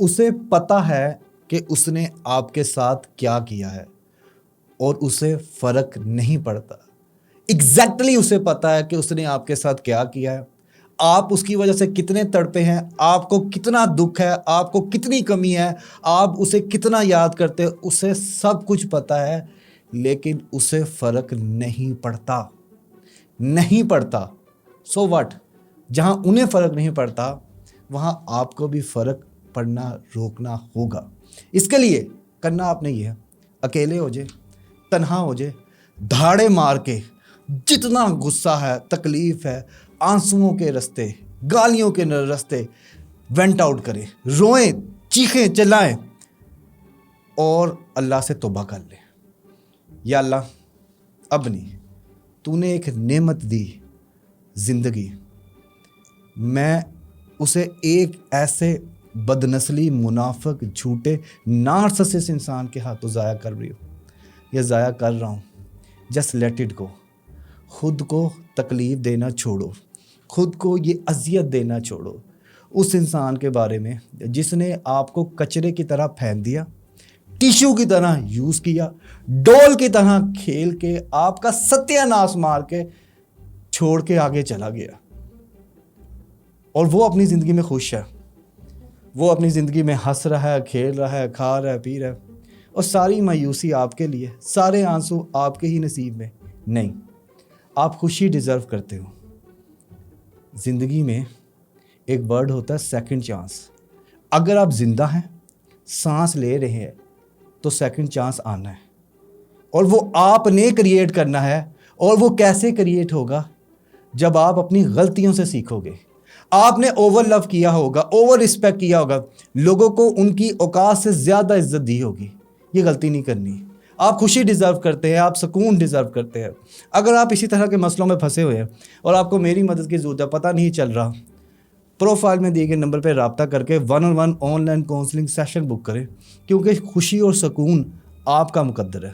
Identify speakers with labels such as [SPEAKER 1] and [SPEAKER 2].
[SPEAKER 1] اسے پتا ہے کہ اس نے آپ کے ساتھ کیا کیا ہے اور اسے فرق نہیں پڑتا. ایگزیکٹلی اسے پتا ہے کہ اس نے آپ کے ساتھ کیا کیا ہے, آپ اس کی وجہ سے کتنے تڑپے ہیں, آپ کو کتنا دکھ ہے, آپ کو کتنی کمی ہے, آپ اسے کتنا یاد کرتے, اسے سب کچھ پتا ہے, لیکن اسے فرق نہیں پڑتا. نہیں پڑتا. So what? جہاں انہیں فرق نہیں پڑتا وہاں آپ کو بھی فرق پڑنا روکنا ہوگا. اس کے لیے کرنا آپ نے یہ ہے, اکیلے ہو جائے, تنہا ہو جائے, دھاڑے مار کے جتنا غصہ ہے, تکلیف ہے, آنسوؤں کے رستے, گالیوں کے رستے وینٹ آؤٹ کریں, روئیں, چیخیں, چلائیں اور اللہ سے توبہ کر لیں. یا اللہ اب نہیں, تو نے ایک نعمت دی زندگی, میں اسے ایک ایسے بدنسلی, منافق, جھوٹے, نارسسسٹ انسان کے ہاتھوں ضائع کر رہی ہوں یا ضائع کر رہا ہوں. Just let it go. خود کو تکلیف دینا چھوڑو, خود کو یہ اذیت دینا چھوڑو اس انسان کے بارے میں جس نے آپ کو کچرے کی طرح پھینک دیا, ٹیشو کی طرح یوز کیا, ڈول کی طرح کھیل کے آپ کا ستیہ ناش مار کے چھوڑ کے آگے چلا گیا. اور وہ اپنی زندگی میں خوش ہے, وہ اپنی زندگی میں ہنس رہا ہے, کھیل رہا ہے, کھا رہا ہے, پی رہا ہے, اور ساری مایوسی آپ کے لیے, سارے آنسو آپ کے ہی نصیب میں. نہیں, آپ خوشی ڈیزرو کرتے ہو. زندگی میں ایک ورڈ ہوتا ہے سیکنڈ چانس. اگر آپ زندہ ہیں, سانس لے رہے ہیں, تو سیکنڈ چانس آنا ہے, اور وہ آپ نے کریٹ کرنا ہے. اور وہ کیسے کریٹ ہوگا؟ جب آپ اپنی غلطیوں سے سیکھو گے. آپ نے اوور لو کیا ہوگا, اوور رسپیکٹ کیا ہوگا, لوگوں کو ان کی اوقات سے زیادہ عزت دی ہوگی. یہ غلطی نہیں کرنی. آپ خوشی ڈیزرو کرتے ہیں, آپ سکون ڈیزرو کرتے ہیں. اگر آپ اسی طرح کے مسئلوں میں پھنسے ہوئے ہیں اور آپ کو میری مدد کی ضرورت ہے, پتہ نہیں چل رہا, پروفائل میں دیے گئے نمبر پہ رابطہ کر کے 1-on-1 online counselling session book کریں, کیونکہ خوشی اور سکون آپ کا مقدر ہے.